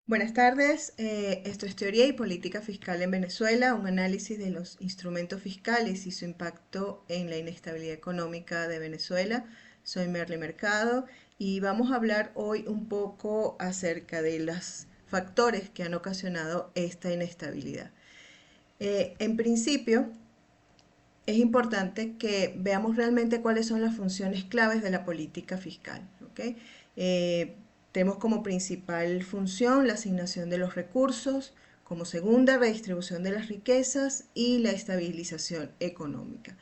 Buenas tardes, esto es Teoría y Política Fiscal en Venezuela, un análisis de los instrumentos fiscales y su impacto en la inestabilidad económica de Venezuela. Soy Merly Mercado y vamos a hablar hoy un poco acerca de los factores que han ocasionado esta inestabilidad. En principio, es importante que veamos realmente cuáles son las funciones claves de la política fiscal. ¿Ok? Eh, Tenemos como principal función la asignación de los recursos, como segunda redistribución de las riquezas y la estabilización económica.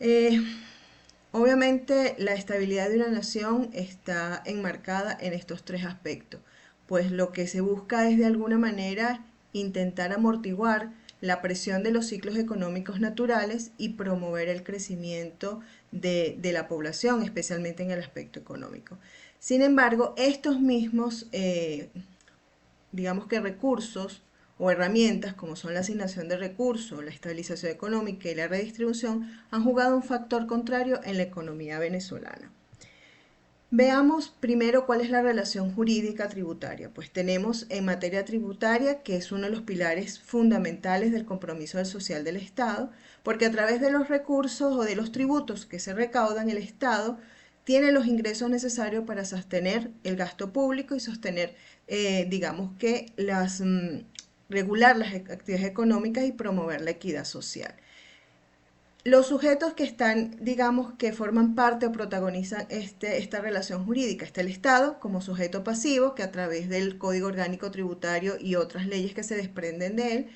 Eh, Obviamente la estabilidad de una nación está enmarcada en estos tres aspectos, pues lo que se busca es de alguna manera intentar amortiguar la presión de los ciclos económicos naturales y promover el crecimiento de la población, especialmente en el aspecto económico. Sin embargo, estos mismos digamos que recursos o herramientas como son la asignación de recursos, la estabilización económica y la redistribución han jugado un factor contrario en la economía venezolana. Veamos primero cuál es la relación jurídica tributaria. Pues tenemos en materia tributaria, que es uno de los pilares fundamentales del compromiso social del Estado, porque a través de los recursos o de los tributos que se recaudan, el Estado tiene los ingresos necesarios para sostener el gasto público y sostener, digamos que, regular las actividades económicas y promover la equidad social. Los sujetos que están, digamos, que forman parte o protagonizan esta relación jurídica, está el Estado como sujeto pasivo, que a través del Código Orgánico Tributario y otras leyes que se desprenden de él,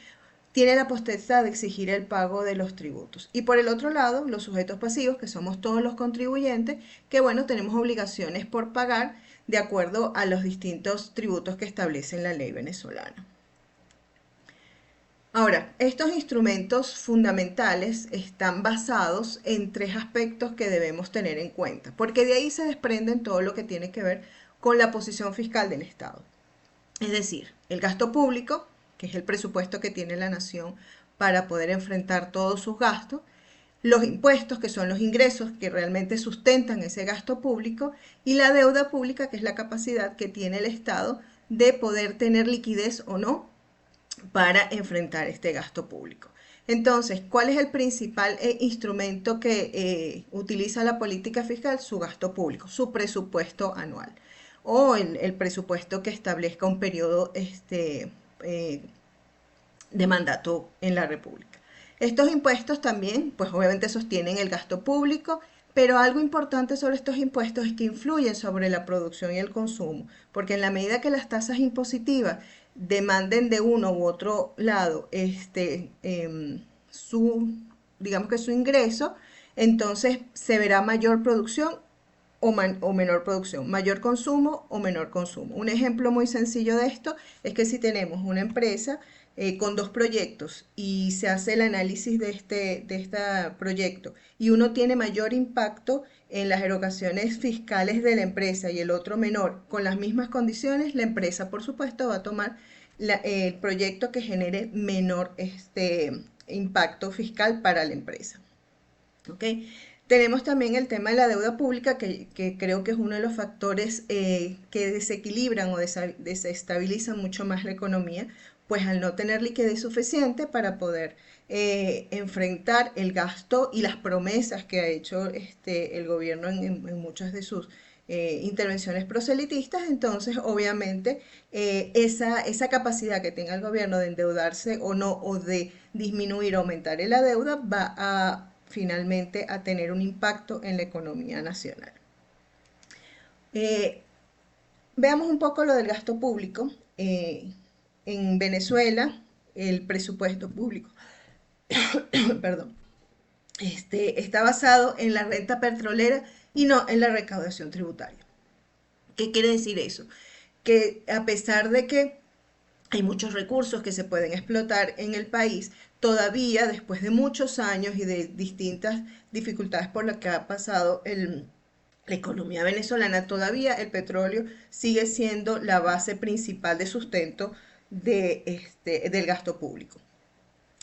tiene la potestad de exigir el pago de los tributos. Y por el otro lado, los sujetos pasivos, que somos todos los contribuyentes, que bueno, tenemos obligaciones por pagar de acuerdo a los distintos tributos que establece la ley venezolana. Ahora, estos instrumentos fundamentales están basados en tres aspectos que debemos tener en cuenta, porque de ahí se desprenden todo lo que tiene que ver con la posición fiscal del Estado. Es decir, el gasto público, que es el presupuesto que tiene la nación para poder enfrentar todos sus gastos, los impuestos, que son los ingresos que realmente sustentan ese gasto público, y la deuda pública, que es la capacidad que tiene el Estado de poder tener liquidez o no para enfrentar este gasto público. Entonces, ¿cuál es el principal instrumento que utiliza la política fiscal? Su gasto público, su presupuesto anual o el presupuesto que establezca un periodo eh, de mandato en la República. Estos impuestos también, pues obviamente sostienen el gasto público, pero algo importante sobre estos impuestos es que influyen sobre la producción y el consumo, porque en la medida que las tasas impositivas demanden de uno u otro lado su, digamos que su ingreso, entonces se verá mayor producción o menor producción, mayor consumo o menor consumo. Un ejemplo muy sencillo de esto es que si tenemos una empresa con dos proyectos y se hace el análisis de este proyecto y uno tiene mayor impacto en las erogaciones fiscales de la empresa y el otro menor, con las mismas condiciones, la empresa por supuesto va a tomar el proyecto que genere menor impacto fiscal para la empresa. ¿Ok? Tenemos también el tema de la deuda pública, que creo que es uno de los factores que desequilibran o desestabilizan mucho más la economía, pues al no tener liquidez suficiente para poder enfrentar el gasto y las promesas que ha hecho el gobierno en muchas de sus intervenciones proselitistas, entonces obviamente esa capacidad que tenga el gobierno de endeudarse o no, o de disminuir o aumentar la deuda, va a finalmente a tener un impacto en la economía nacional. Eh, Veamos un poco lo del gasto público. En Venezuela, el presupuesto público, perdón, está basado en la renta petrolera y no en la recaudación tributaria. ¿Qué quiere decir eso? Que a pesar de que hay muchos recursos que se pueden explotar en el país, todavía después de muchos años y de distintas dificultades por las que ha pasado la economía venezolana, todavía el petróleo sigue siendo la base principal de sustento del gasto público.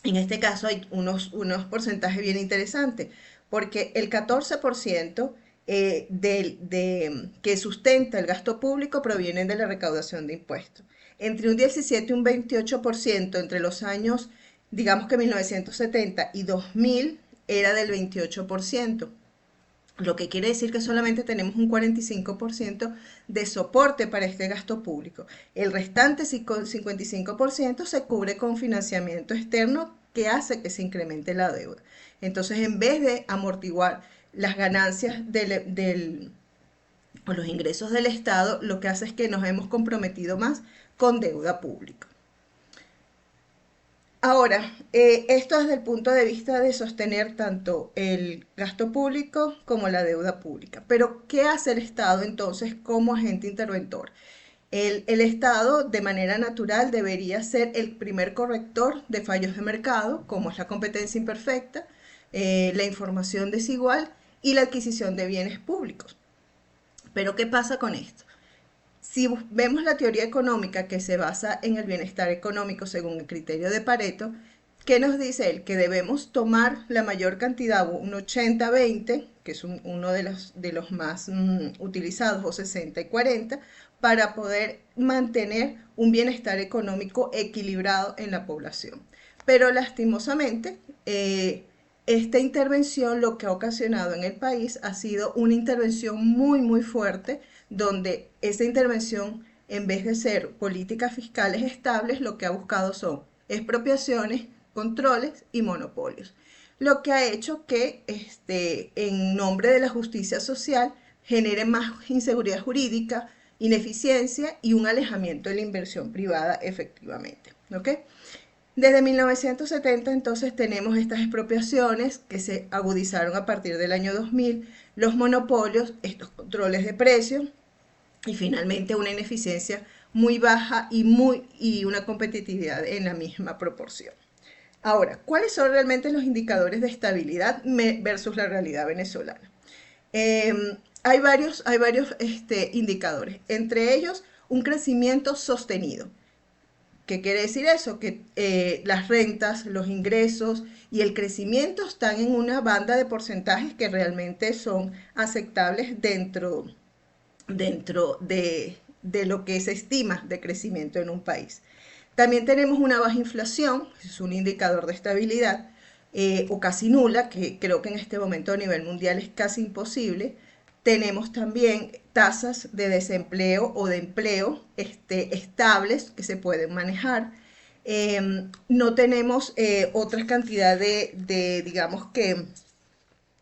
En este caso hay unos porcentajes bien interesantes, porque el 14% que sustenta el gasto público provienen de la recaudación de impuestos. Entre un 17 y un 28% entre los años, digamos que 1970 y 2000, era del 28%, lo que quiere decir que solamente tenemos un 45% de soporte para este gasto público. El restante 55% se cubre con financiamiento externo que hace que se incremente la deuda. Entonces, en vez de amortiguar las ganancias o los ingresos del Estado, lo que hace es que nos hemos comprometido más con deuda pública. Ahora, esto desde el punto de vista de sostener tanto el gasto público como la deuda pública. Pero, ¿qué hace el Estado entonces como agente interventor? El Estado, de manera natural, debería ser el primer corrector de fallos de mercado, como es la competencia imperfecta, la información desigual y la adquisición de bienes públicos. Pero, ¿qué pasa con esto? Si vemos la teoría económica que se basa en el bienestar económico según el criterio de Pareto, ¿qué nos dice él? Que debemos tomar la mayor cantidad, un 80-20, que es uno de los más utilizados, o 60-40, para poder mantener un bienestar económico equilibrado en la población. Pero lastimosamente, esta intervención lo que ha ocasionado en el país ha sido una intervención muy, muy fuerte, donde esa intervención, en vez de ser políticas fiscales estables, lo que ha buscado son expropiaciones, controles y monopolios. Lo que ha hecho que, en nombre de la justicia social, genere más inseguridad jurídica, ineficiencia y un alejamiento de la inversión privada efectivamente. ¿Ok? Desde 1970 entonces tenemos estas expropiaciones que se agudizaron a partir del año 2000, los monopolios, estos controles de precios y finalmente una ineficiencia muy baja y una competitividad en la misma proporción. Ahora, ¿cuáles son realmente los indicadores de estabilidad versus la realidad venezolana? Hay varios indicadores, entre ellos un crecimiento sostenido. ¿Qué quiere decir eso? Que las rentas, los ingresos y el crecimiento están en una banda de porcentajes que realmente son aceptables dentro de lo que se estima de crecimiento en un país. También tenemos una baja inflación, es un indicador de estabilidad, o casi nula, que creo que en este momento a nivel mundial es casi imposible. Tenemos también tasas de desempleo o de empleo estables que se pueden manejar. No tenemos otra cantidad digamos que,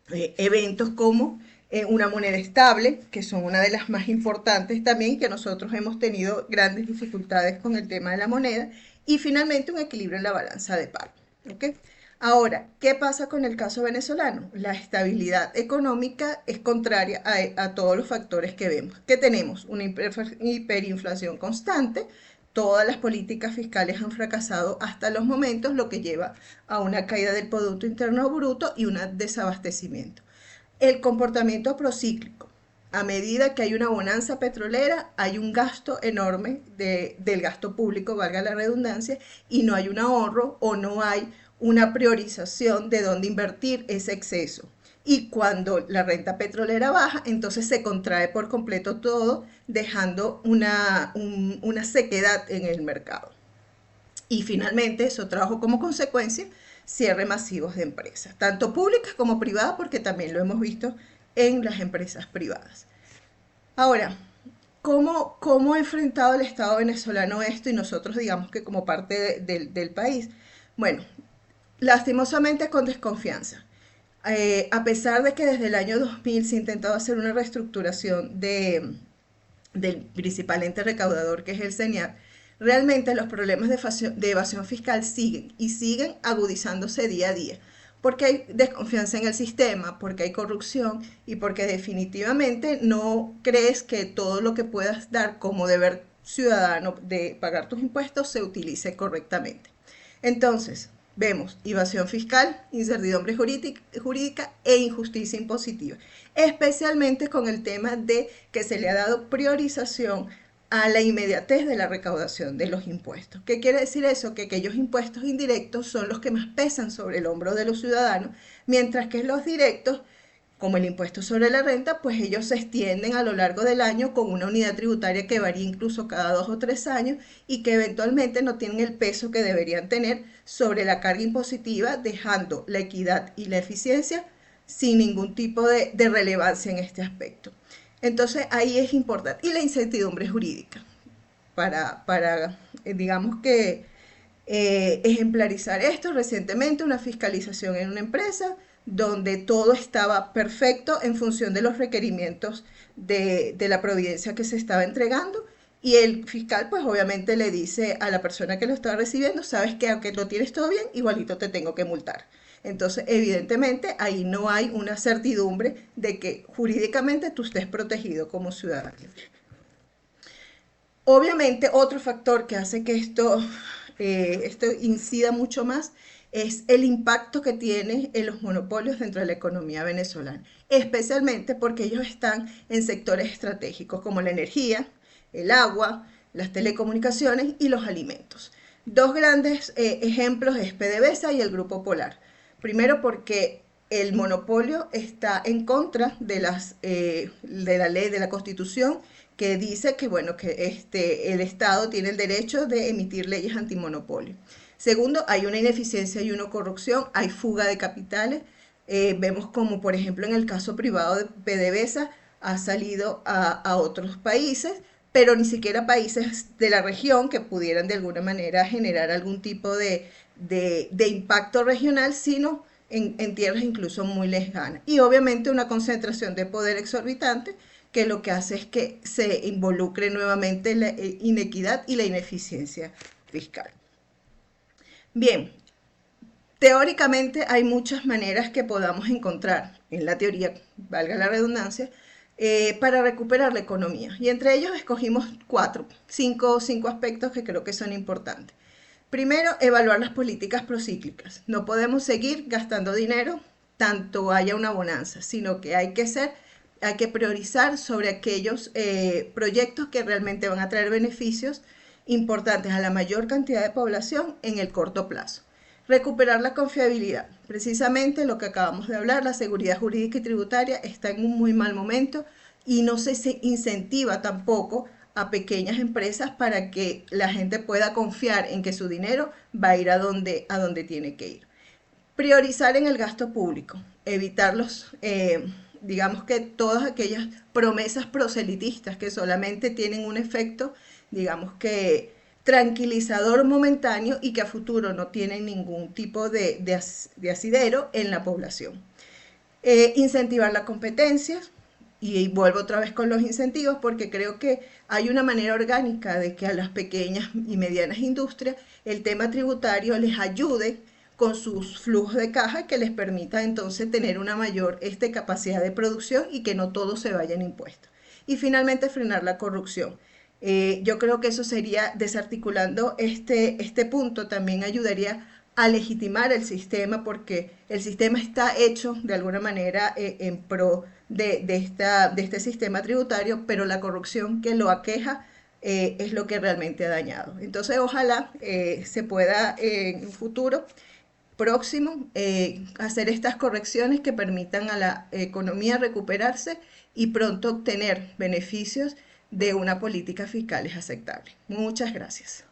eventos como una moneda estable, que son una de las más importantes también, que nosotros hemos tenido grandes dificultades con el tema de la moneda, y finalmente un equilibrio en la balanza de pago. ¿Okay? Ahora, ¿qué pasa con el caso venezolano? La estabilidad económica es contraria a todos los factores que vemos. ¿Qué tenemos? Una hiperinflación constante. Todas las políticas fiscales han fracasado hasta los momentos, lo que lleva a una caída del Producto Interno Bruto y un desabastecimiento. El comportamiento procíclico. A medida que hay una bonanza petrolera, hay un gasto enorme del gasto público, valga la redundancia, y no hay un ahorro o no hay una priorización de dónde invertir ese exceso. Y cuando la renta petrolera baja, entonces se contrae por completo todo, dejando una sequedad en el mercado. Y finalmente eso trajo como consecuencia cierre masivos de empresas, tanto públicas como privadas, porque también lo hemos visto en las empresas privadas. Ahora, ¿cómo ha enfrentado el Estado venezolano esto y nosotros, digamos que como parte del país? Bueno, lastimosamente con desconfianza. A pesar de que desde el año 2000 se ha intentado hacer una reestructuración del principal ente recaudador, que es el CENIAC, realmente los problemas de evasión fiscal siguen y siguen agudizándose día a día, porque hay desconfianza en el sistema, porque hay corrupción y porque definitivamente no crees que todo lo que puedas dar como deber ciudadano de pagar tus impuestos se utilice correctamente. Entonces, vemos evasión fiscal, incertidumbre jurídica e injusticia impositiva, especialmente con el tema de que se le ha dado priorización a la inmediatez de la recaudación de los impuestos. ¿Qué quiere decir eso? Que aquellos impuestos indirectos son los que más pesan sobre el hombro de los ciudadanos, mientras que los directos como el impuesto sobre la renta, pues ellos se extienden a lo largo del año con una unidad tributaria que varía incluso cada 2 o 3 años y que eventualmente no tienen el peso que deberían tener sobre la carga impositiva, dejando la equidad y la eficiencia sin ningún tipo de relevancia en este aspecto. Entonces ahí es importante. Y la incertidumbre jurídica para digamos que, ejemplarizar esto. Recientemente una fiscalización en una empresa donde todo estaba perfecto en función de los requerimientos de la providencia que se estaba entregando. Y el fiscal, pues obviamente le dice a la persona que lo estaba recibiendo, sabes que aunque lo tienes todo bien, igualito te tengo que multar. Entonces, evidentemente, ahí no hay una certidumbre de que jurídicamente tú estés protegido como ciudadano. Obviamente, otro factor que hace que esto incida mucho más es el impacto que tiene en los monopolios dentro de la economía venezolana, especialmente porque ellos están en sectores estratégicos como la energía, el agua, las telecomunicaciones y los alimentos. Dos grandes ejemplos es PDVSA y el Grupo Polar. Primero porque el monopolio está en contra de la ley, de la Constitución, que dice que, bueno, que el Estado tiene el derecho de emitir leyes antimonopolio. Segundo, hay una ineficiencia y una corrupción, hay fuga de capitales. Vemos como, por ejemplo, en el caso privado de PDVSA ha salido a otros países, pero ni siquiera países de la región que pudieran de alguna manera generar algún tipo de impacto regional, sino en tierras incluso muy lejanas. Y obviamente una concentración de poder exorbitante que lo que hace es que se involucre nuevamente la inequidad y la ineficiencia fiscal. Bien, teóricamente hay muchas maneras que podamos encontrar en la teoría, valga la redundancia, para recuperar la economía. Y entre ellos escogimos cinco aspectos que creo que son importantes. Primero, evaluar las políticas procíclicas. No podemos seguir gastando dinero tanto haya una bonanza, sino que hay que priorizar sobre aquellos proyectos que realmente van a traer beneficios importantes a la mayor cantidad de población en el corto plazo. Recuperar la confiabilidad. Precisamente lo que acabamos de hablar, la seguridad jurídica y tributaria está en un muy mal momento y no se incentiva tampoco a pequeñas empresas para que la gente pueda confiar en que su dinero va a ir a donde tiene que ir. Priorizar en el gasto público, evitar digamos que todas aquellas promesas proselitistas que solamente tienen un efecto, digamos que tranquilizador momentáneo y que a futuro no tienen ningún tipo de asidero en la población. Incentivar la competencia, y vuelvo otra vez con los incentivos porque creo que hay una manera orgánica de que a las pequeñas y medianas industrias el tema tributario les ayude con sus flujos de caja que les permita entonces tener una mayor capacidad de producción y que no todo se vaya en impuestos. Y finalmente frenar la corrupción. Yo creo que eso sería, desarticulando este punto, también ayudaría a legitimar el sistema porque el sistema está hecho de alguna manera en pro de este sistema tributario, pero la corrupción que lo aqueja es lo que realmente ha dañado. Entonces ojalá se pueda en un futuro próximo hacer estas correcciones que permitan a la economía recuperarse y pronto obtener beneficios de una política fiscal aceptable. Muchas gracias.